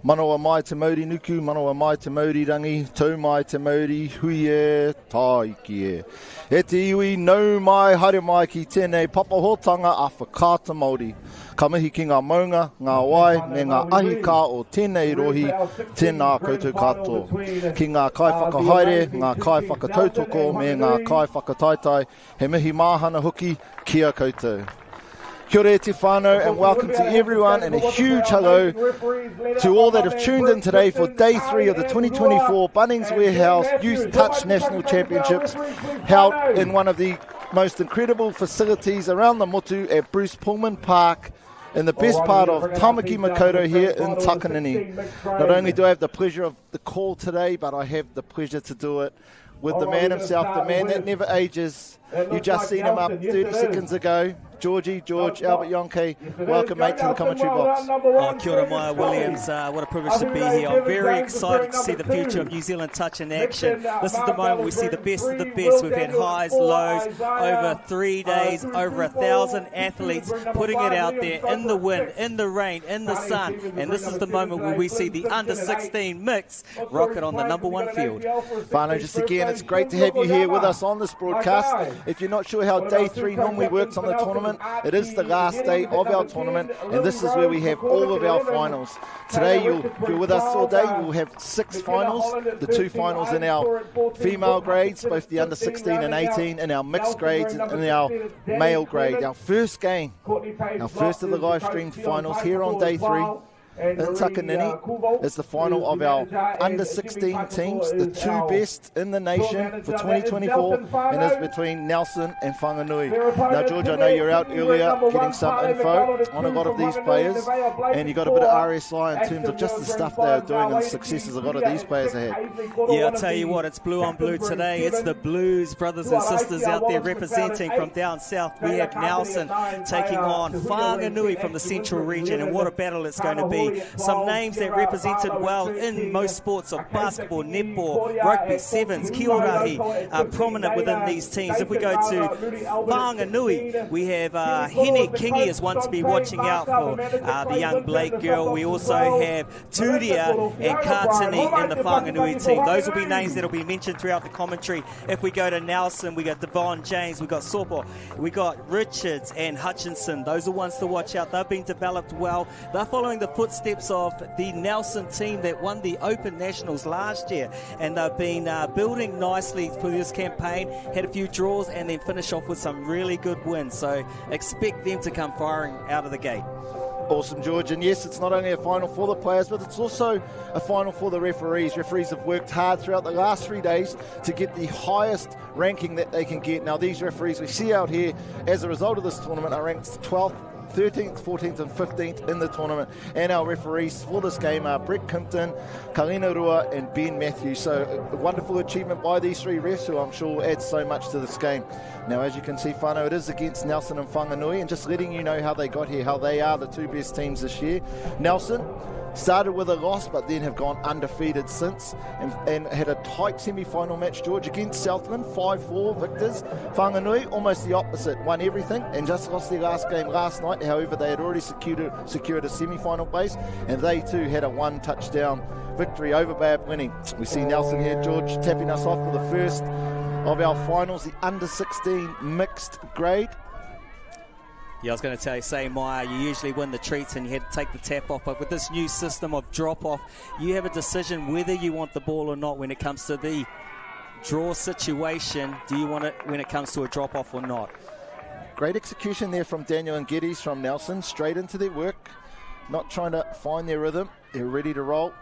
Manawa mai te Mauri nuku, manawa mai te Mauri rangi, tau mai te Mauri, hui e, tai ki e. E te iwi, nau mai, haere mai ki tēnei papahotanga a Whakaata Māori. Ka mihi ki ngā maunga, ngā wai, me ngā ahika o tēnei rohi, tēnā koutou katoa. Ki ngā kai whakahaere, ngā kai whakatautoko, me ngā kai whakataitai, he mihi māhana hoki, kia koutou. Kia ora te whānau, and welcome to everyone, and a huge hello to all that have tuned in today for day 3 of the 2024 Bunnings Warehouse Youth Touch National Championships, held in one of the most incredible facilities around the motu at Bruce Pullman Park in the best part of Tamaki Makaurau here in Takanini. Not only do I have the pleasure of the call today, but I have the pleasure to do it with the man himself, the man that never ages. You just seen him up 30 seconds ago. George Albert Yonke, welcome mate to the commentary box. Oh, kia ora Maya Williams, what a privilege to be here. I'm very excited to see the future of New Zealand touch in action. This is the moment we see the best of the best. We've had highs, lows, over 3 days, over 1,000 athletes putting it out there in the wind, in the rain, in the sun. And this is the moment where we see the under-16 mix rocket on the #1 field. Whānau, just again, it's great to have you here with us on this broadcast. If you're not sure how day 3 normally works on the tournament, it is the last day of our tournament, and this is where we have all of our finals. Today, if you're with us all day, we'll have 6 finals, the 2 finals in our female grades, both the under 16 and 18, and our mixed grades, and our male grade. Our first game, our first of the live streamed finals here on day 3. In Takanini is the final of our under-16 teams, the 2 best in the nation for 2024, and is between Nelson and Whanganui. Now, George, I know you're out earlier getting some info on a lot of these players, and you got a bit of RSI in terms of just the stuff they are doing and the successes a lot of these players have had. Yeah, I'll tell you what, it's blue on blue today. It's the Blues brothers and sisters out there representing from down south. We have Nelson taking on Whanganui from the central region, and what a battle it's going to be. Some names that represented well in most sports of basketball, netball, rugby, sevens, kiorahi are prominent within these teams. If we go to Whanganui, we have Hene Kingi is one to be watching out for, the young Blake girl. We also have Turia and Katini in the Whanganui team. Those will be names that will be mentioned throughout the commentary. If we go to Nelson, we got Devon James, we got Sopo, we got Richards and Hutchinson. Those are ones to watch out. They've been developed well. They're following the footsteps of the Nelson team that won the Open Nationals last year, and they've been building nicely for this campaign, had a few draws and then finish off with some really good wins, so expect them to come firing out of the gate. Awesome, George. And yes, it's not only a final for the players, but it's also a final for the referees. Referees have worked hard throughout the last 3 days to get the highest ranking that they can get. Now, these referees we see out here as a result of this tournament are ranked 12th, 13th, 14th and 15th in the tournament. And our referees for this game are Brett Kimpton, Kalina Rua and Ben Matthews. So a wonderful achievement by these 3 refs, who I'm sure will add so much to this game. Now, as you can see, Whānau, it is against Nelson and Whanganui, and just letting you know how they got here, how they are the 2 best teams this year. Nelson started with a loss, but then have gone undefeated since, and had a tight semi-final match, George, against Southland, 5-4 victors. Whanganui, almost the opposite, won everything and just lost their last game last night. However, they had already secured a semi-final place, and they too had a 1-touchdown victory over Bab winning. We see Nelson here, George, tapping us off for the first of our finals, the under-16 mixed grade. Yeah, I was going to say, Maya, you usually win the treats and you had to take the tap off, but with this new system of drop-off, you have a decision whether you want the ball or not when it comes to the draw situation. Do you want it when it comes to a drop-off or not? Great execution there from Daniel and Geddes from Nelson, straight into their work, not trying to find their rhythm. They're ready to roll.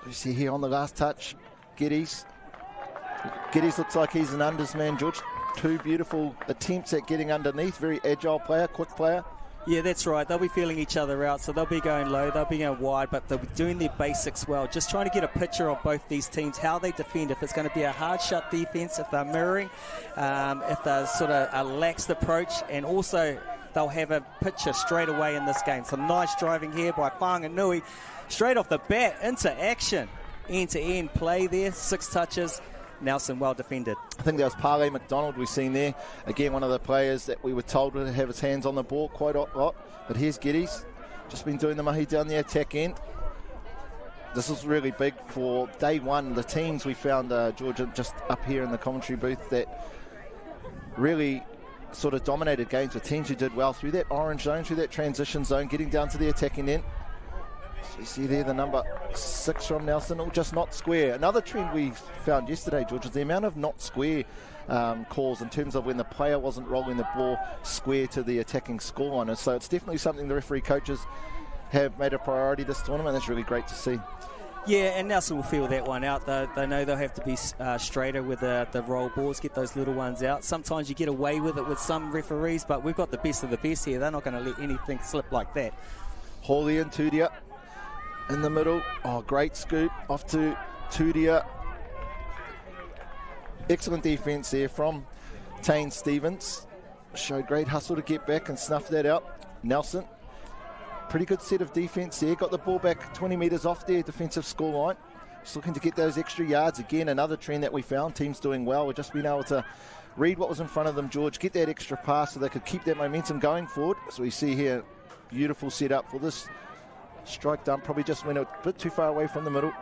You see here on the last touch, Geddes looks like he's an unders man, George. 2 beautiful attempts at getting underneath. Very agile player, quick player. Yeah, that's right. They'll be feeling each other out, so they'll be going low, they'll be going wide, but they'll be doing their basics well. Just trying to get a picture of both these teams, how they defend, if it's going to be a hard shut defense, if they're mirroring, if they're sort of a laxed approach, and also they'll have a picture straight away in this game. Some nice driving here by Whanganui. Straight off the bat, into action. End-to-end play there, 6 touches. Nelson well defended. I think that was Parley McDonald we've seen there. Again, one of the players that we were told would have his hands on the ball quite a lot. But here's Geddes. Just been doing the mahi down the attack end. this is really big for day one. The teams we found, Georgia, just up here in the commentary booth, that really sort of dominated games with teams who did well through that orange zone, through that transition zone, getting down to the attacking end. So you see there the number 6 from Nelson, all just not square. Another trend we found yesterday, George, is the amount of not square calls in terms of when the player wasn't rolling the ball square to the attacking scoreline. And so it's definitely something the referee coaches have made a priority this tournament. That's really great to see. Yeah, and Nelson will feel that one out. They know they'll have to be straighter with the roll balls, get those little ones out. Sometimes you get away with it with some referees, but we've got the best of the best here. They're not going to let anything slip like that. Hawley and Tudia in the middle. Oh, great scoop off to Tudia. Excellent defence there from Tane Stevens. Showed great hustle to get back and snuff that out. Nelson, pretty good set of defence there. Got the ball back 20 metres off their defensive scoreline. Just looking to get those extra yards. Again, another trend that we found. Teams doing well. We've just been able to read what was in front of them, George. Get that extra pass so they could keep that momentum going forward. So we see here, beautiful setup for this strike dump. Probably just went a bit too far away from the middle.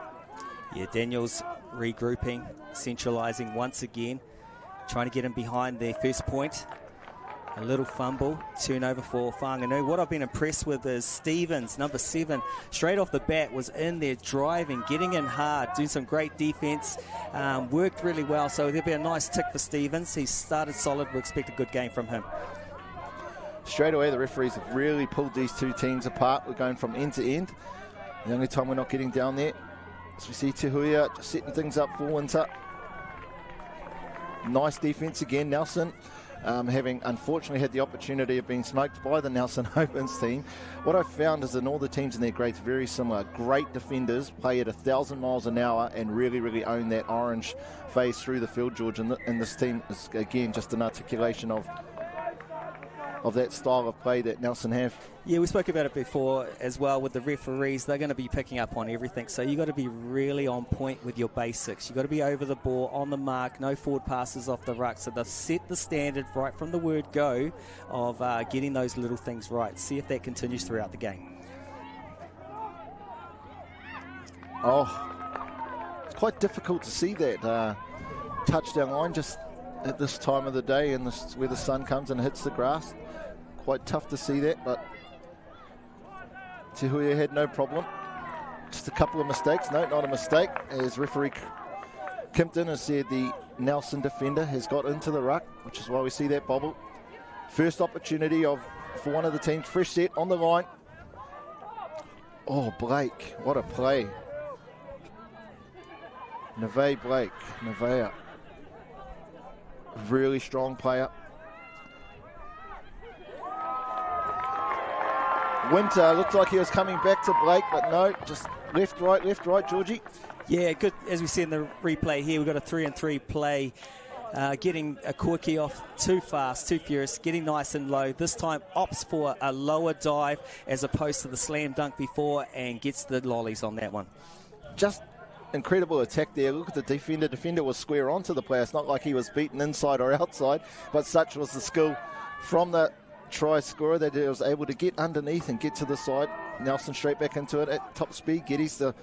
Yeah, Daniel's regrouping, centralising once again, trying to get him behind their first point. A little fumble, turnover for Whanganui. What I've been impressed with is Stevens, number 7, straight off the bat was in there driving, getting in hard, doing some great defence, worked really well. So there'll be a nice tick for Stevens. He started solid. We expect a good game from him. Straight away, the referees have really pulled these two teams apart. We're going from end to end. The only time we're not getting down there. As we see Tehuia just setting things up for Winter. Nice defence again. Nelson having unfortunately had the opportunity of being smoked by the Nelson Opens team. What I've found is in all the teams in their grades very similar. Great defenders play at 1,000 miles an hour and really, really own that orange phase through the field, George. And this team is, again, just an articulation of that style of play that Nelson have. Yeah, we spoke about it before as well with the referees. They're going to be picking up on everything. So you've got to be really on point with your basics. You've got to be over the ball, on the mark, no forward passes off the ruck. So they've set the standard right from the word go of getting those little things right. See if that continues throughout the game. Oh, it's quite difficult to see that touchdown line just at this time of the day and where the sun comes and hits the grass. Quite tough to see that, but Tehuia had no problem. Just a couple of mistakes. No, not a mistake. As referee Kimpton has said, the Nelson defender has got into the ruck, which is why we see that bobble. First opportunity for one of the teams. Fresh set on the line. Oh, Blake, what a play. Nevea. Really strong player. Winter looked like he was coming back to Blake, but no, just left, right, Georgie. Yeah, good. As we see in the replay here, we've got a 3-and-3 play. Getting a quickie off too fast, too furious, getting nice and low. This time opts for a lower dive as opposed to the slam dunk before and gets the lollies on that one. Just incredible attack there. Look at the defender. Defender was square onto the player. It's not like he was beaten inside or outside, but such was the skill from the try scorer that he was able to get underneath and get to the side. Nelson straight back into it at top speed. Geddes, the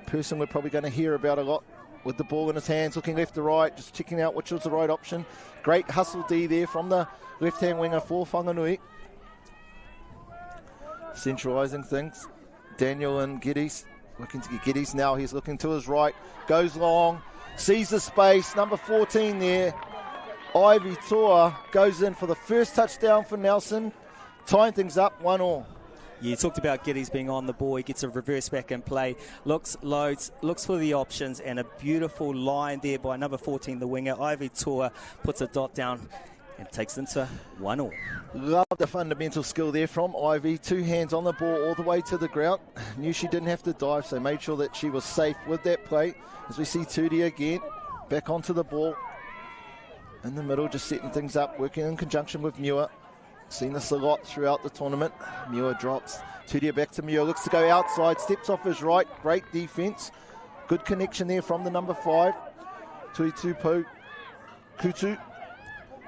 person we're probably going to hear about a lot, with the ball in his hands, looking left to right, just checking out which was the right option. Great hustle D there from the left-hand winger for Whanganui. Centralising things. Daniel and Geddes. Looking to get Geddes now. He's looking to his right. Goes long. Sees the space. Number 14 there. Ivy Toa goes in for the first touchdown for Nelson. Tying things up 1-1. You talked about Geddes being on the ball. He gets a reverse back in play. Looks, loads, looks for the options, and a beautiful line there by number 14, the winger. Ivy Toa puts a dot down and takes into 1-1. Love the fundamental skill there from Ivy. 2 hands on the ball all the way to the ground. Knew she didn't have to dive, so made sure that she was safe with that play. As we see Tudi again, back onto the ball. In the middle, just setting things up, working in conjunction with Muir. Seen this a lot throughout the tournament. Muir drops. Tudia back to Muir. Looks to go outside. Steps off his right. Great defence. Good connection there from the number 5. Tuitupu Kutu.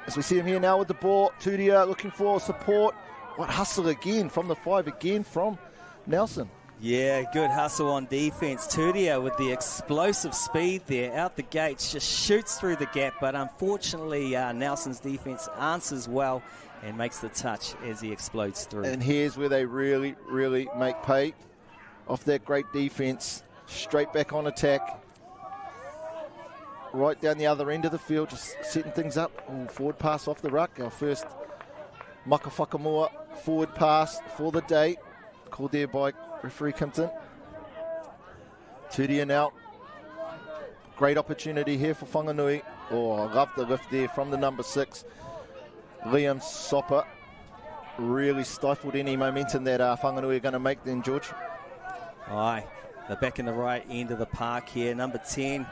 As we see him here now with the ball. Tudia looking for support. What hustle again from the 5 again from Nelson. Yeah, good hustle on defence. Turia with the explosive speed there, out the gates, just shoots through the gap, but unfortunately Nelson's defence answers well and makes the touch as he explodes through. And here's where they really, really make pay off that great defence. Straight back on attack. Right down the other end of the field, just setting things up. Ooh, forward pass off the ruck. Our first Maka Whakamoa forward pass for the day. Called there by referee Kimpton. Turian out. Great opportunity here for Whanganui. Oh, I love the lift there from the number 6. Liam Soper really stifled any momentum that Whanganui are going to make then, George. Aye, they're back in the right end of the park here. Number 10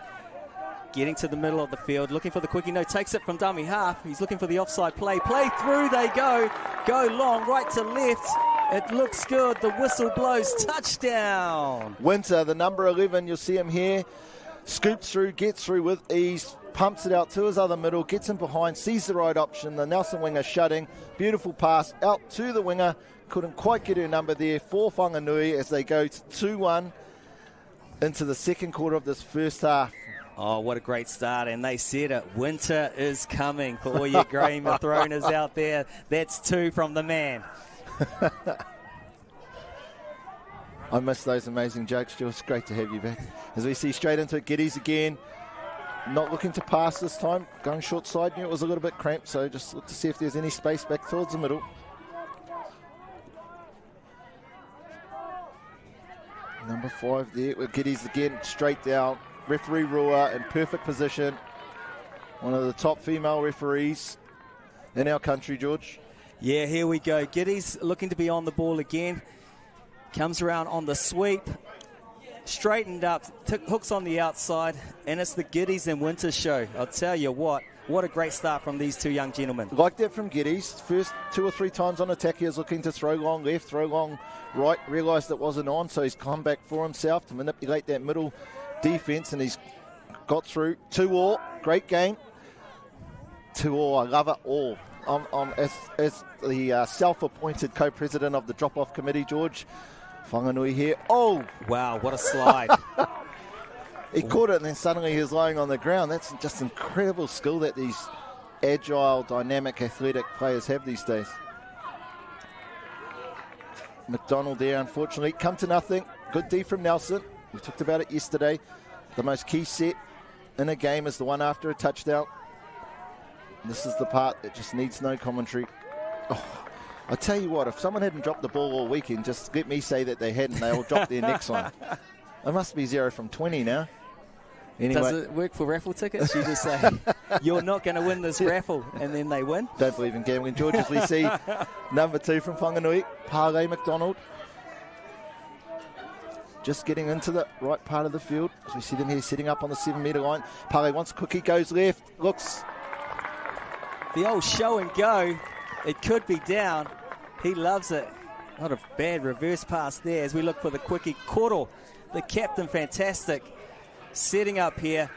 getting to the middle of the field, looking for the quickie. No, takes it from dummy half. He's looking for the offside play. Play through, they go. Go long, right to left. It looks good. The whistle blows. Touchdown. Winter, the number 11, you'll see him here. Scoops through, gets through with ease, pumps it out to his other middle, gets him behind, sees the right option. The Nelson winger shutting. Beautiful pass out to the winger. Couldn't quite get her number there for Whanganui as they go to 2-1 into the second quarter of this first half. Oh, what a great start. And they said it. Winter is coming for all your Graham Throners out there. That's 2 from the man. I miss those amazing jokes, Jules. It's great to have you back. As we see straight into it, Geddes again. Not looking to pass this time. Going short side. Knew it was a little bit cramped, so just look to see if there's any space back towards the middle. Number 5 there with Geddes again. Straight down. Referee Rua in perfect position. One of the top female referees in our country, George. Yeah, here we go. Geddes looking to be on the ball again. Comes around on the sweep. Straightened up. Hooks on the outside. And it's the Geddes and Winter show. I'll tell you what a great start from these 2 young gentlemen. Like that from Geddes. First 2 or 3 times on attack, he was looking to throw long left, throw long right. Realised it wasn't on, so he's come back for himself to manipulate that middle defence, and he's got through. 2-all, great game. 2-all, I love it all. As the self-appointed co-president of the drop-off committee, George, Whanganui here. Oh! Wow, what a slide. He caught it and then suddenly he was lying on the ground. That's just incredible skill that these agile, dynamic, athletic players have these days. McDonald there, unfortunately. Come to nothing. Good D from Nelson. We talked about it yesterday. The most key set in a game is the one after a touchdown. This is the part that just needs no commentary. Oh, I tell you what, if someone hadn't dropped the ball all weekend, just let me say that they hadn't. They all dropped their necks on. It must be 0 from 20 now. Anyway. Does it work for raffle tickets? You just say, you're not going to win this raffle, and then they win? Don't believe in gambling, George. As we see number 2 from Whanganui, Pale McDonald. Just getting into the right part of the field. As we see them here setting up on the 7-metre line. Pale wants a quickie, goes left, looks. The old show and go. It could be down. He loves it. Not a bad reverse pass there as we look for the quickie. Koro, the captain, fantastic. Setting up here.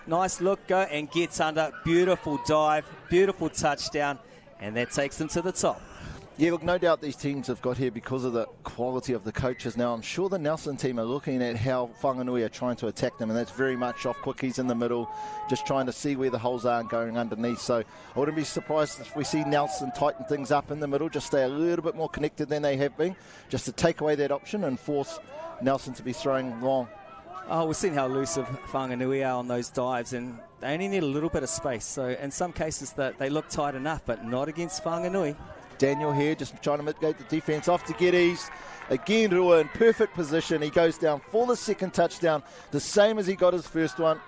Nice look, go and gets under. Beautiful dive, beautiful touchdown. And that takes them to the top. Yeah, look, no doubt these teams have got here because of the quality of the coaches. Now, I'm sure the Nelson team are looking at how Whanganui are trying to attack them, and that's very much off quickies in the middle, just trying to see where the holes are and going underneath. So I wouldn't be surprised if we see Nelson tighten things up in the middle, just stay a little bit more connected than they have been, just to take away that option and force Nelson to be throwing long. Oh, we've seen how elusive Whanganui are on those dives, and they only need a little bit of space. So in some cases that they look tight enough, but not against Whanganui. Daniel here just trying to mitigate the defence off to Geddes. Again, Rua in perfect position. He goes down for the second touchdown, the same as he got his first one.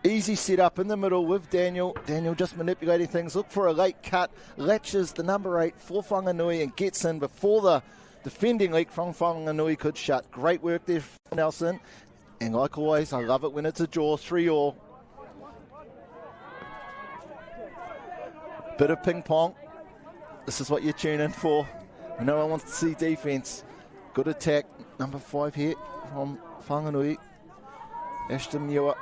Easy set up in the middle with Daniel. Daniel just manipulating things. Look for a late cut. Latches the number 8 for Whanganui and gets in before the defending leak from Whanganui could shut. Great work there for Nelson. And like always, I love it when it's a draw, 3-all. Bit of ping pong. This is what you tune in for. No one wants to see defence. Good attack. Number 5 here from Whanganui. Ashton Muir.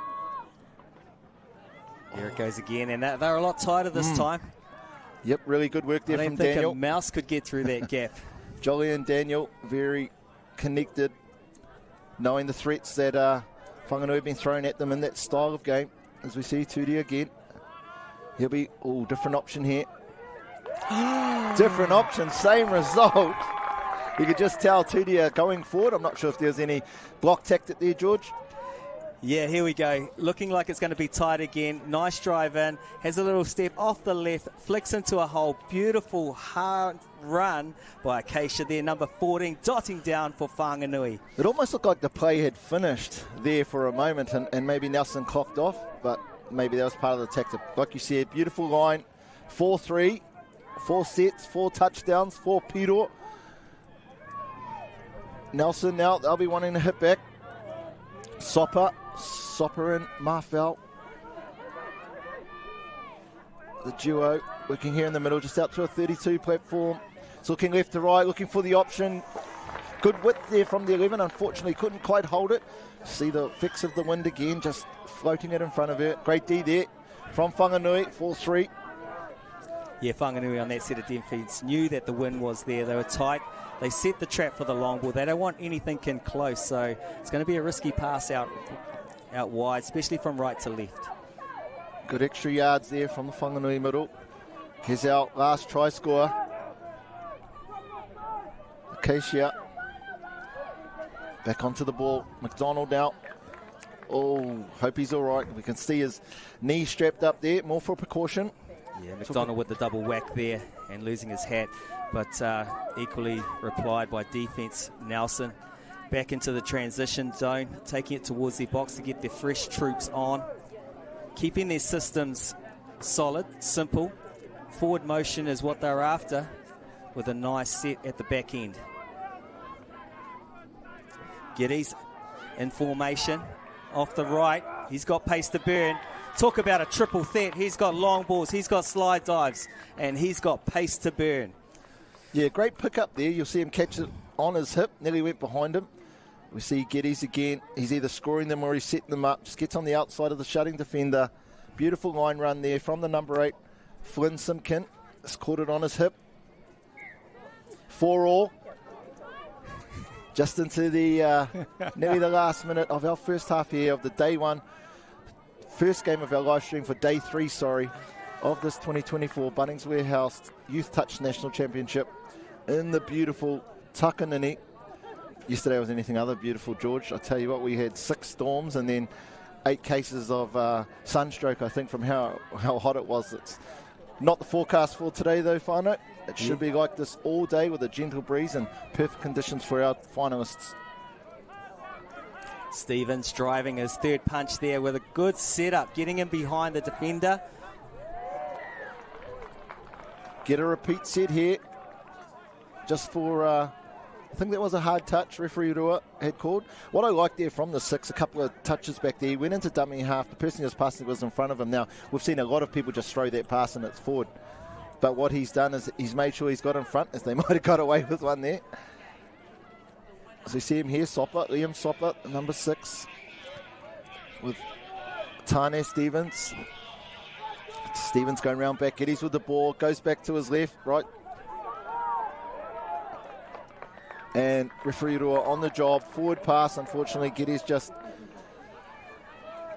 Here it goes again, and they're a lot tighter this time. Yep, really good work there from Daniel. I think a mouse could get through that gap. Jolly and Daniel, very connected, knowing the threats that Whanganui have been throwing at them in that style of game. As we see Turi again. He'll be, different option here. Different option, same result. You could just tell Turi going forward. I'm not sure if there's any block tactic there, George. Yeah, here we go. Looking like it's going to be tight again. Nice drive in. Has a little step off the left. Flicks into a hole. Beautiful hard run by Acacia there. Number 14 dotting down for Whanganui. It almost looked like the play had finished there for a moment and maybe Nelson clocked off, but maybe that was part of the tactic. Like you said, beautiful line. 4-3. 4 sets, 4 touchdowns, 4 piro. Nelson now, they'll be wanting to hit back. Sopper in, Marfell. The duo working here in the middle, just out to a 32 platform. It's looking left to right, looking for the option. Good width there from the 11, unfortunately couldn't quite hold it. See the effects of the wind again, just floating it in front of her. Great D there from Whanganui, 4-3. Yeah, Whanganui on that set of defence knew that the wind was there. They were tight. They set the trap for the long ball. They don't want anything in close, so it's going to be a risky pass out wide, especially from right to left. Good extra yards there from the Whanganui middle. Here's our last try scorer. Acacia. Back onto the ball. McDonald now. Oh, hope he's all right. We can see his knee strapped up there. More for precaution. Yeah, McDonald with the double whack there and losing his hat, but equally replied by defence. Nelson back into the transition zone, taking it towards their box to get their fresh troops on, keeping their systems solid, simple. Forward motion is what they're after, with a nice set at the back end. Giddies in formation off the right. He's got pace to burn. Talk about a triple threat. He's got long balls, he's got slide dives, and he's got pace to burn. Yeah, great pick up there. You'll see him catch it on his hip. Nearly went behind him. We see Geddes again. He's either scoring them or he's setting them up. Just gets on the outside of the shutting defender. Beautiful line run there from the number 8, Flynn Simpkin. Just caught it on his hip. 4-all. Just into the nearly the last minute of our first half here of the day one. First game of our live stream for day 3, of this 2024 Bunnings Warehouse Youth Touch National Championship in the beautiful Takanini. Yesterday was anything other beautiful, George. I tell you what, we had 6 storms and then 8 cases of sunstroke, I think, from how hot it was. It's not the forecast for today, though, Whānau. It should be like this all day with a gentle breeze and perfect conditions for our finalists. Stevens driving his third punch there with a good setup, getting him behind the defender. Get a repeat set here. Just for, I think that was a hard touch, referee Rua had called. What I like there from the 6, a couple of touches back there. He went into dummy half. The person who was passing was in front of him. Now, we've seen a lot of people just throw that pass and it's forward. But what he's done is he's made sure he's got in front, as they might have got away with one there. As we see him here, Liam Sopper, number 6, with Tane Stevens. Stevens going round back, Geddes with the ball, goes back to his left, right. And referee Rua on the job, forward pass, unfortunately Geddes just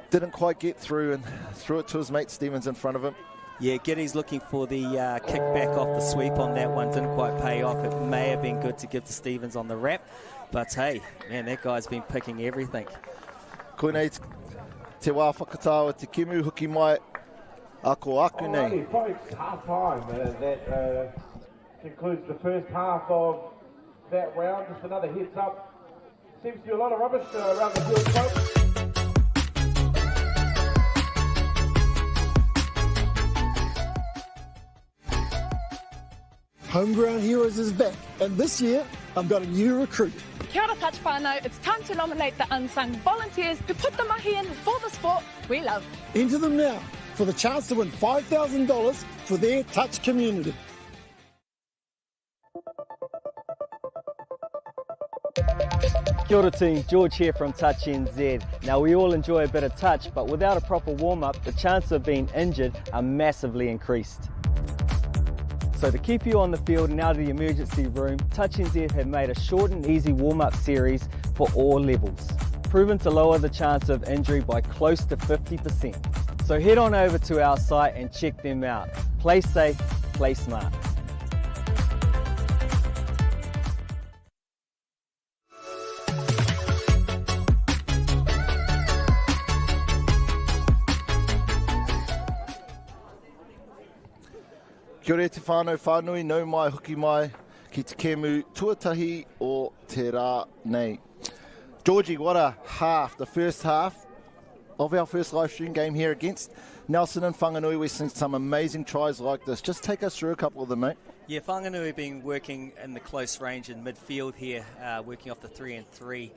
didn't quite get through and threw it to his mate Stevens in front of him. Yeah, Geddes looking for the kickback off the sweep on that one. Didn't quite pay off. It may have been good to give to Stevens on the wrap. But hey, man, that guy's been picking everything. Koinei te wā whakatawa te kimu huki mai ako aku nei. Alrighty, folks, half time. That concludes the first half of that round. Just another heads up. Seems to be a lot of rubbish around the field, folks. Homeground Heroes is back, and this year, I've got a new recruit. Kia ora touch whānau, it's time to nominate the unsung volunteers who put the mahi in for the sport we love. Enter them now for the chance to win $5,000 for their touch community. Kia ora team, George here from Touch NZ. Now we all enjoy a bit of touch, but without a proper warm-up, the chances of being injured are massively increased. So to keep you on the field and out of the emergency room, Touch NZ have made a short and easy warm-up series for all levels, proven to lower the chance of injury by close to 50%. So head on over to our site and check them out. Play safe, play smart. Kia ora te whānau whānui, nau mai hoki mai ki te kemu tuatahi o te rā nei. Georgie, what a half, the first half of our first live stream game here against Nelson and Whanganui. We've seen some amazing tries like this. Just take us through a couple of them, mate. Yeah, Whanganui have been working in the close range in midfield here, working off the 3-3.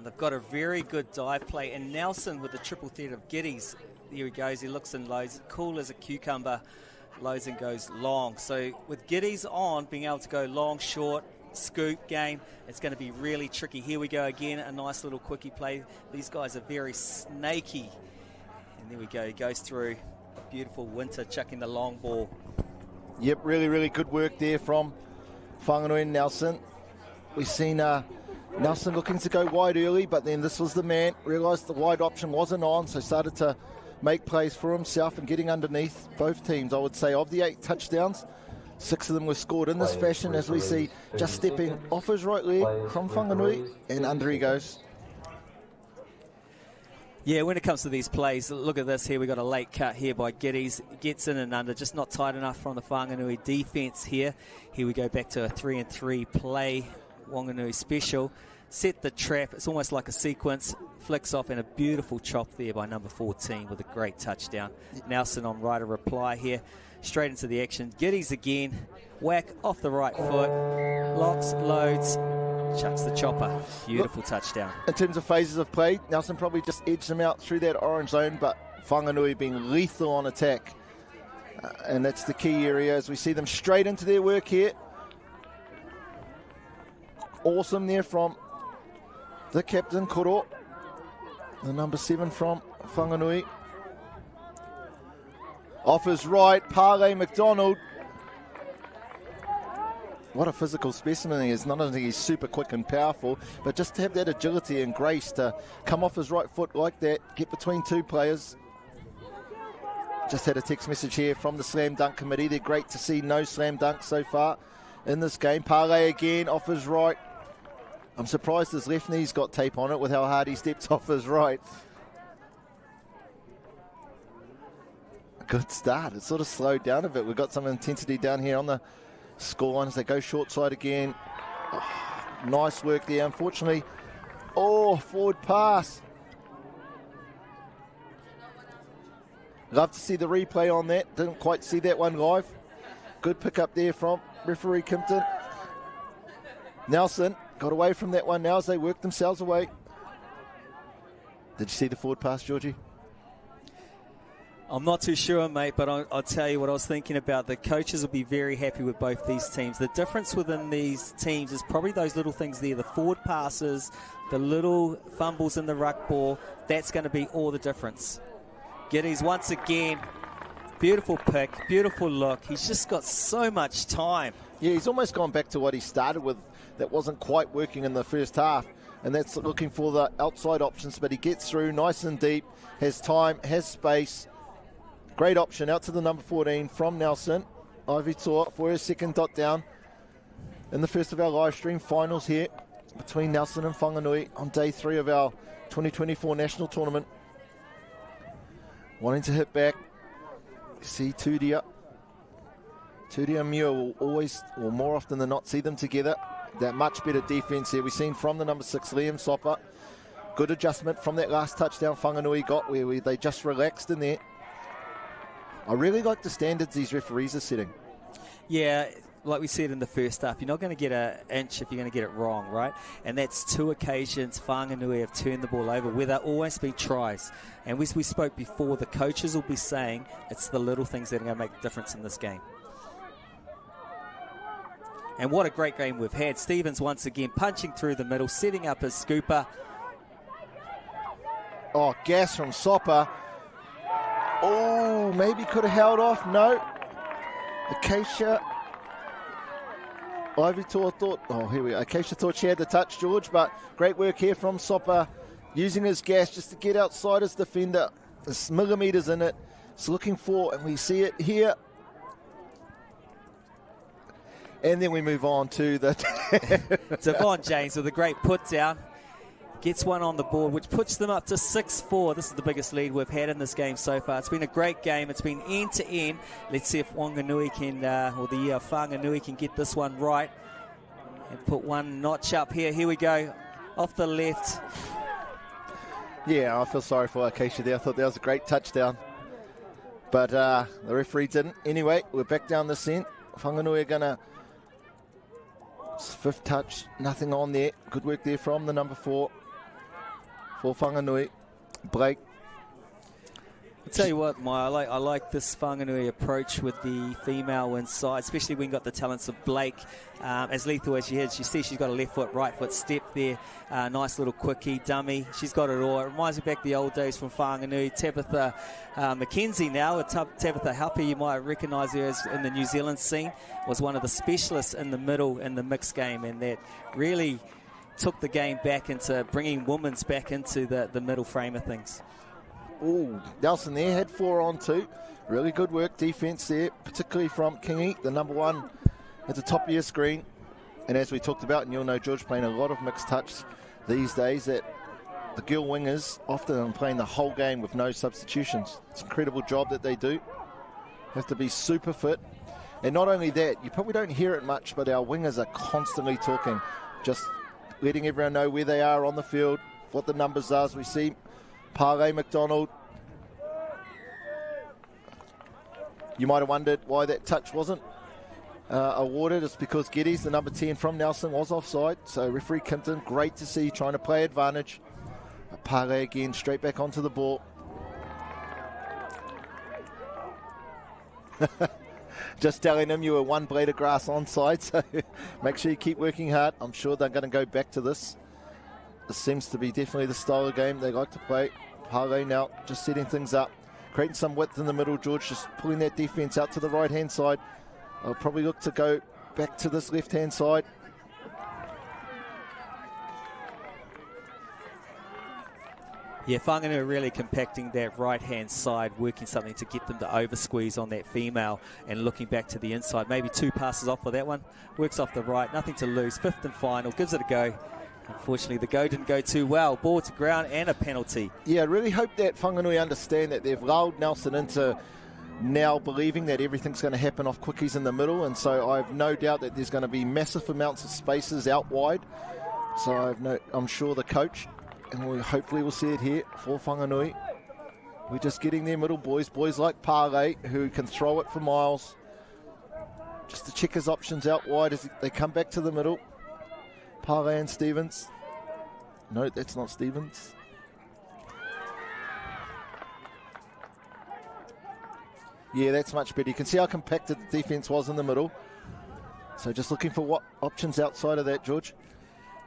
They've got a very good dive play, and Nelson with the triple threat of Giddies. Here he goes, he looks and loads, cool as a cucumber. Loads and goes long. So with Giddies on, being able to go long, short, scoop game, it's going to be really tricky. Here we go again, a nice little quickie play. These guys are very snaky. And there we go, he goes through a beautiful Winter chucking the long ball. Yep, really, really good work there from Whanganui and Nelson. We've seen Nelson looking to go wide early, but then this was the man, realised the wide option wasn't on, so started to make plays for himself and getting underneath both teams. I would say of the 8 touchdowns, 6 of them were scored in this fashion, as we see just stepping off his right leg from Whanganui, and under he goes. Yeah, when it comes to these plays, look at this here. We've got a late cut here by Giddies. Gets in and under, just not tight enough from the Whanganui defence here. Here we go back to a 3-3 play. Whanganui special. Set the trap. It's almost like a sequence. Flicks off, and a beautiful chop there by number 14 with a great touchdown. Nelson on right, a reply here. Straight into the action. Giddies again. Whack off the right foot. Locks, loads, chucks the chopper. Beautiful touchdown. In terms of phases of play, Nelson probably just edged them out through that orange zone, but Whanganui being lethal on attack. And that's the key area as we see them straight into their work here. Awesome there from the captain, Koro. The number 7 from Whanganui. Off his right, Pale McDonald. What a physical specimen he is. Not only he's super quick and powerful, but just to have that agility and grace to come off his right foot like that, get between 2 players. Just had a text message here from the Slam Dunk Committee. They're great to see, no slam dunks so far in this game. Pale again off his right. I'm surprised his left knee's got tape on it with how hard he steps off his right. Good start. It sort of slowed down a bit. We've got some intensity down here on the scoreline as they go short side again. Oh, nice work there. Unfortunately, forward pass. Love to see the replay on that. Didn't quite see that one live. Good pick up there from referee Kimpton. Nelson got away from that one now as they work themselves away. Did you see the forward pass, Georgie? I'm not too sure, mate, but I'll tell you what I was thinking about. The coaches will be very happy with both these teams. The difference within these teams is probably those little things there, the forward passes, the little fumbles in the ruck ball. That's going to be all the difference. Giddies once again, beautiful pick, beautiful look. He's just got so much time. Yeah, he's almost gone back to what he started with that wasn't quite working in the first half, and that's looking for the outside options, but he gets through nice and deep, has time, has space. Great option out to the number 14 from Nelson. Ivy Tor for his second dot down in the first of our live stream finals here between Nelson and Whanganui on day 3 of our 2024 national tournament. Wanting to hit back. See Tudia. Tudia and Muir will always, or more often than not, see them together. That much better defense here. We've seen from the number 6, Liam Soper. Good adjustment from that last touchdown Whanganui got where they just relaxed in there. I really like the standards these referees are setting. Yeah, like we said in the first half, you're not going to get an inch if you're going to get it wrong, right? And that's 2 occasions Whanganui have turned the ball over where there always been tries. And as we spoke before, the coaches will be saying it's the little things that are going to make the difference in this game. And what a great game we've had. Stevens once again punching through the middle, setting up his scooper. Oh, gas from Soper. Oh, maybe could have held off. No. Acacia Ivy thought, oh, here we go. Acacia thought she had the touch, George, but great work here from Sopa, using his gas just to get outside his defender. There's millimetres in it. It's looking for, and we see it here. And then we move on to the... Devon James with a great put down. Gets one on the board, which puts them up to 6-4. This is the biggest lead we've had in this game so far. It's been a great game. It's been end to end. Let's see if Whanganui can, or the Whanganui can get this one right and put one notch up here. Here we go, off the left. Yeah, I feel sorry for Acacia there. I thought that was a great touchdown. But the referee didn't. Anyway, we're back down the scent. Whanganui are going to... Fifth touch, nothing on there. Good work there from the number 4 for Whanganui. Blake. I'll tell you what, Maya, I like this Whanganui approach with the female inside, especially when you've got the talents of Blake. As lethal as she is, you see she's got a left foot, right foot step there. Nice little quickie, dummy. She's got it all. It reminds me back the old days from Whanganui. Tabitha McKenzie now, Tabitha Happy, you might recognise her as in the New Zealand scene, was one of the specialists in the middle in the mixed game, and that really took the game back into bringing women's back into the middle frame of things. Ooh, Nelson there had 4 on 2. Really good work, defence there, particularly from Kingy, the number 1 at the top of your screen. And as we talked about, and you'll know George playing a lot of mixed touch these days, that the girl wingers often are playing the whole game with no substitutions. It's an incredible job that they do. Have to be super fit. And not only that, you probably don't hear it much, but our wingers are constantly talking, just letting everyone know where they are on the field, what the numbers are. As we see Pare McDonald. You might have wondered why that touch wasn't awarded. It's because Geddes, the number 10 from Nelson, was offside. So referee Kimpton, great to see, trying to play advantage. Pare again, straight back onto the ball. Just telling him you were one blade of grass onside, so make sure you keep working hard. I'm sure they're going to go back to this. This seems to be definitely the style of game they like to play. Pare now just setting things up, creating some width in the middle. George just pulling that defence out to the right-hand side. I'll probably look to go back to this left-hand side. Yeah, Whanganui are really compacting that right-hand side, working something to get them to over-squeeze on that female and looking back to the inside. Maybe 2 passes off for that one. Works off the right, nothing to lose. 5th and final, gives it a go. Unfortunately, the go didn't go too well. Ball to ground and a penalty. Yeah, I really hope that Whanganui understand that they've lulled Nelson into now believing that everything's going to happen off quickies in the middle, and so I have no doubt that there's going to be massive amounts of spaces out wide. So I'm sure the coach, and hopefully we'll see it here for Whanganui. We're just getting their middle boys like Pare, who can throw it for miles. Just to check his options out wide as they come back to the middle. Pare and Stevens. No, that's not Stevens. Yeah, that's much better. You can see how compacted the defence was in the middle. So just looking for what options outside of that, George.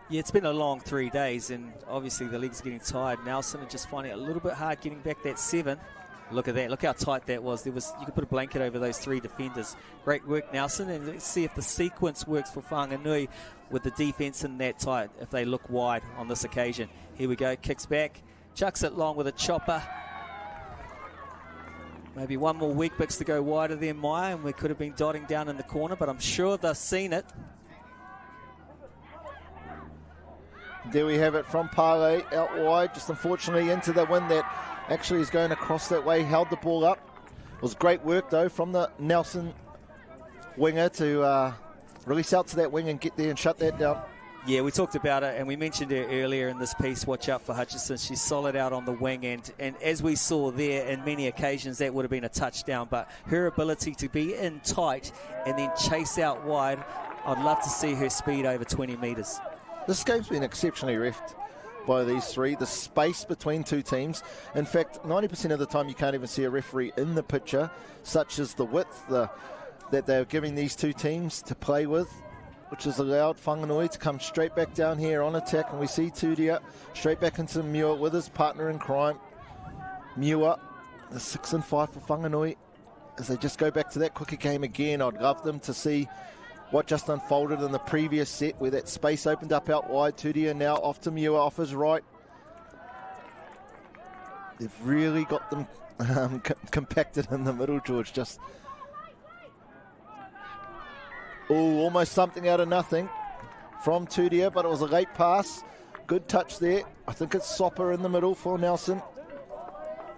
Yeah, it's been a long 3 days, and obviously the league's getting tired. Nelson are just finding it a little bit hard getting back that 7. Look at that. Look how tight that was. You could put a blanket over those 3 defenders. Great work, Nelson. And let's see if the sequence works for Whanganui with the defence in that tight, if they look wide on this occasion. Here we go. Kicks back. Chucks it long with a chopper. Maybe one more weak bix to go wider there, Maya, and we could have been dotting down in the corner, but I'm sure they've seen it. There we have it from Pare out wide, just unfortunately into the wind that actually is going across that way, held the ball up. It was great work though from the Nelson winger to release out to that wing and get there and shut that down. Yeah, we talked about it and we mentioned it earlier in this piece. Watch out for Hutchison. She's solid out on the wing, and as we saw there in many occasions that would have been a touchdown, but her ability to be in tight and then chase out wide, I'd love to see her speed over 20 metres. This game's been exceptionally reffed by these 3. The space between 2 teams. In fact, 90% of the time you can't even see a referee in the picture, such as the width that they're giving these 2 teams to play with, which has allowed Whanganui to come straight back down here on attack. And we see Tudia straight back into Muir with his partner in crime. Muir, the 6 and 5 for Whanganui, as they just go back to that quicker game again. I'd love them to see what just unfolded in the previous set where that space opened up out wide. Tudia now off to Mua, off his right. They've really got them compacted in the middle, George. Just, almost something out of nothing from Tudia, but it was a late pass. Good touch there. I think it's Sopper in the middle for Nelson.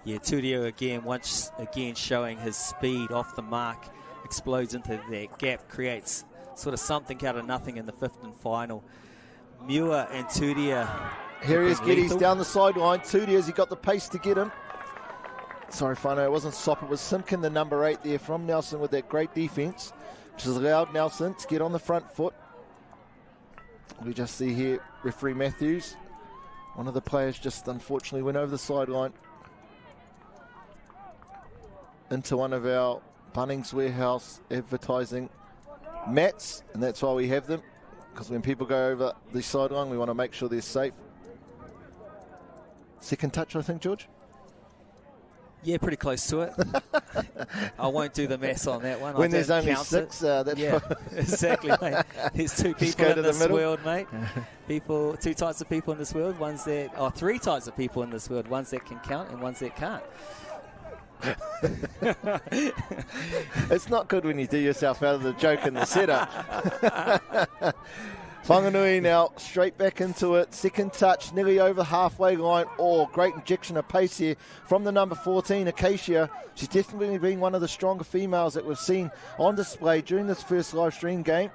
Yeah, Tudia again, once again showing his speed off the mark, explodes into that gap, creates sort of something out of nothing in the fifth and final. Mua and Tudia. Here he is, Geddes down the sideline. Tudia, has he got the pace to get him? Sorry, Whanau, it wasn't Sop, it was Simpkin, the number 8 there from Nelson with that great defence, which has allowed Nelson to get on the front foot. We just see here referee Matthews. One of the players just unfortunately went over the sideline into one of our Bunnings warehouse advertising mats, and that's why we have them, because when people go over the sideline, we want to make sure they're safe. Second touch, I think, George? Yeah, pretty close to it. I won't do the maths on that one. When there's only 6, that's yeah, exactly, mate. There's 2 people in this world, mate. Two types of people in this world. Three types of people in this world. Ones that can count and ones that can't. It's not good when you do yourself out of the joke in the setup. Whanganui now straight back into it. Second touch, nearly over halfway line. Great injection of pace here from the number 14, Acacia. She's definitely been one of the stronger females that we've seen on display during this first live stream game.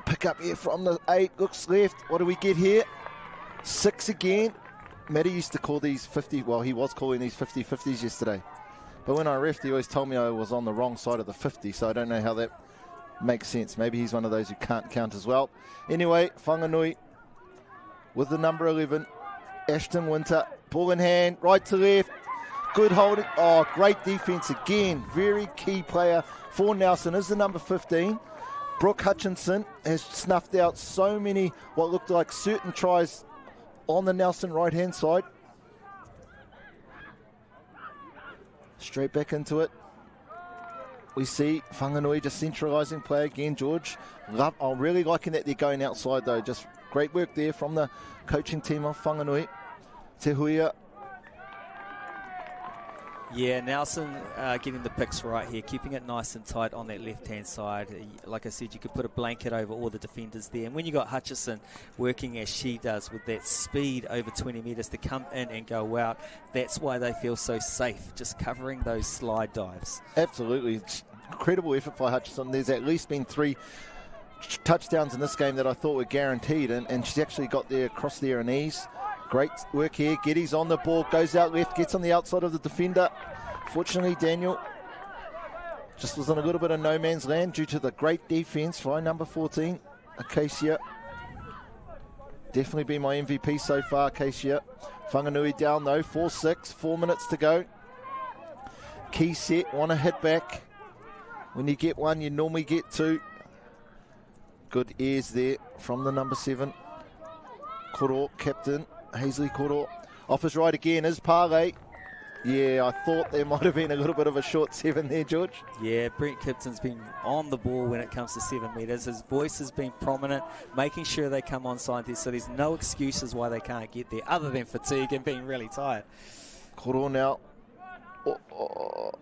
Pick up here from the 8, looks left. What do we get here? 6 again. Matty used to call these 50, well, he was calling these 50-50s yesterday. But when I reffed, he always told me I was on the wrong side of the 50, so I don't know how that makes sense. Maybe he's one of those who can't count as well. Anyway, Whanganui with the number 11, Ashton Winter, ball in hand, right to left, good holding. Great defence again. Very key player for Nelson is the number 15. Brooke Hutchinson has snuffed out so many what looked like certain tries on the Nelson right-hand side. Straight back into it. We see Whanganui just centralising play again, George. I'm really liking that they're going outside, though. Just great work there from the coaching team of Whanganui. Te Huia. Yeah, Nelson getting the picks right here, keeping it nice and tight on that left-hand side. Like I said, you could put a blanket over all the defenders there. And when you got Hutchison working as she does with that speed over 20 metres to come in and go out, that's why they feel so safe, just covering those slide dives. Absolutely. It's incredible effort by Hutchison. There's at least been 3 touchdowns in this game that I thought were guaranteed, and she's actually got there across there and ease. Great work here. Geddes on the ball, goes out left, gets on the outside of the defender. Fortunately, Daniel just was in a little bit of no man's land due to the great defence by number 14, Acacia. Definitely been my MVP so far, Acacia. Whanganui down though, 4-6, 4 minutes to go. Key set, want to hit back. When you get 1, you normally get 2. Good ears there from the number 7. Koro, captain. Hazley Koro. Off his right again is Parley. Yeah, I thought there might have been a little bit of a short 7 there, George. Yeah, Brent Kipton's been on the ball when it comes to 7 metres. His voice has been prominent, making sure they come on side there, so there's no excuses why they can't get there other than fatigue and being really tired. Koro now.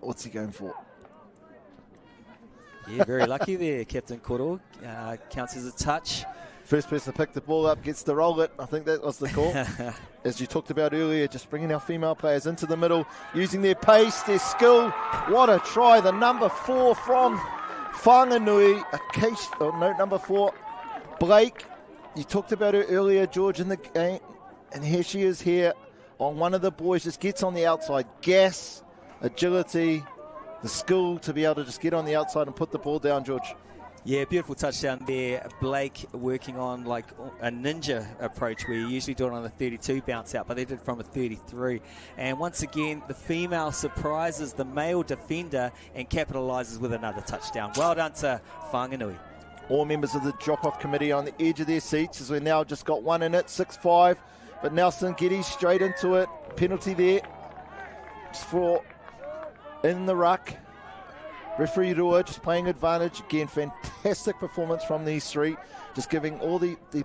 What's he going for? Yeah, very lucky there, Captain Koro. Counts as a touch. First person to pick the ball up gets to roll it. I think that was the call. As you talked about earlier, just bringing our female players into the middle, using their pace, their skill. What a try. The number 4 from Whanganui. Number 4, Blake. You talked about her earlier, George, in the game. And here she is here on one of the boys. Just gets on the outside. Gas, agility, the skill to be able to just get on the outside and put the ball down, George. Yeah, beautiful touchdown there. Blake working on like a ninja approach where you usually do it on a 32 bounce out, but they did it from a 33. And once again, the female surprises the male defender and capitalises with another touchdown. Well done to Whanganui. All members of the drop-off committee on the edge of their seats as we've now just got 1 in it, 6-5. But Nelson Geddes straight into it. Penalty there. Just for in the ruck. Referee Rua just playing advantage. Again, fantastic performance from these three. Just giving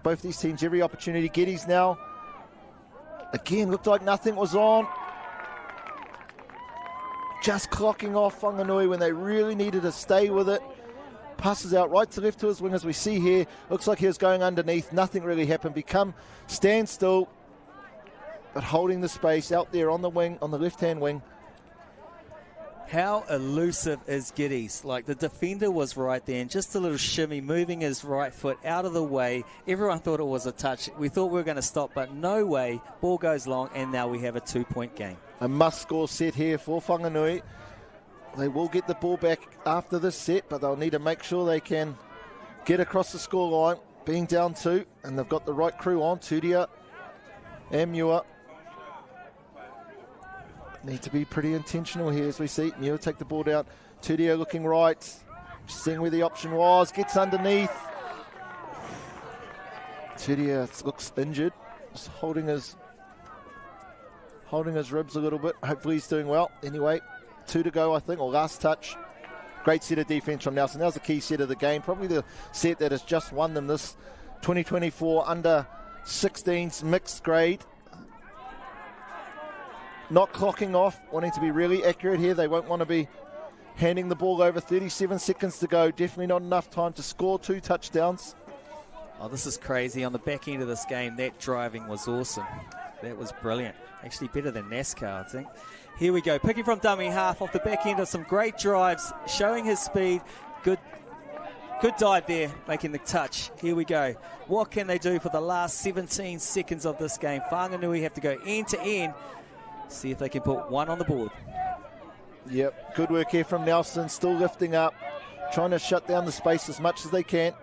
both these teams every opportunity. Geddes now. Again, looked like nothing was on. Just clocking off Whanganui when they really needed to stay with it. Passes out right to left to his wing as we see here. Looks like he was going underneath. Nothing really happened. Stand still, but holding the space out there on the wing, on the left-hand wing. How elusive is Geddes? Like, the defender was right there, and just a little shimmy, moving his right foot out of the way. Everyone thought it was a touch. We thought we were going to stop, but no way. Ball goes long, and now we have a 2-point game. A must-score set here for Whanganui. They will get the ball back after this set, but they'll need to make sure they can get across the scoreline, being down 2, and they've got the right crew on. Turia and Muir need to be pretty intentional here as we see. Muir take the ball down. Turia looking right, seeing where the option was, gets underneath. Turia looks injured, just holding his ribs a little bit. Hopefully he's doing well. Anyway, 2 to go, I think, or last touch. Great set of defense from Nelson. That was the key set of the game. Probably the set that has just won them this 2024 under-16s mixed grade. Not clocking off, wanting to be really accurate here. They won't want to be handing the ball over. 37 seconds to go. Definitely not enough time to score 2 touchdowns. Oh, this is crazy. On the back end of this game, that driving was awesome. That was brilliant. Actually better than NASCAR, I think. Here we go. Picking from dummy half off the back end of some great drives, showing his speed. Good dive there, making the touch. Here we go. What can they do for the last 17 seconds of this game? Whanganui have to go end to end. See if they can put 1 on the board. Yep, good work here from Nelson. Still lifting up, trying to shut down the space as much as they can.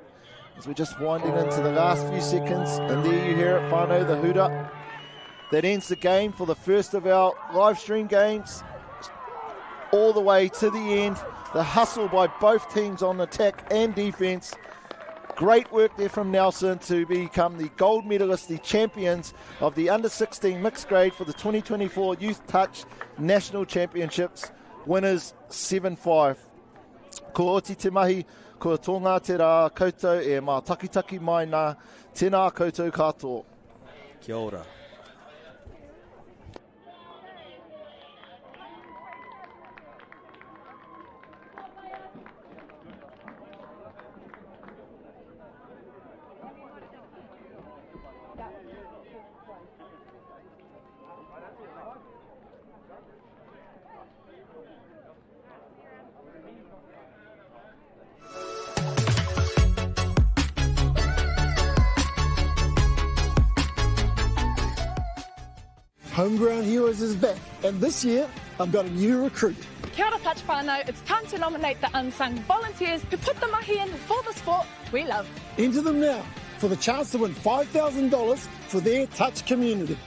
As we're just winding into the last few seconds. And there you hear it, Whānau, the hooter. That ends the game for the first of our live stream games. All the way to the end. The hustle by both teams on attack and defense. Great work there from Nelson to become the gold medalist, the champions of the under-16 mixed grade for the 2024 Youth Touch National Championships. Winners 7-5. Ko oti te mahi, ko tō te rā koutou e mā takitaki mai nā tēnā koutou katoa. Kia ora. Homegrown Heroes is back, and this year I've got a new recruit. Kia ora touch whānau, it's time to nominate the unsung volunteers who put the mahi in for the sport we love. Enter them now for the chance to win $5,000 for their touch community.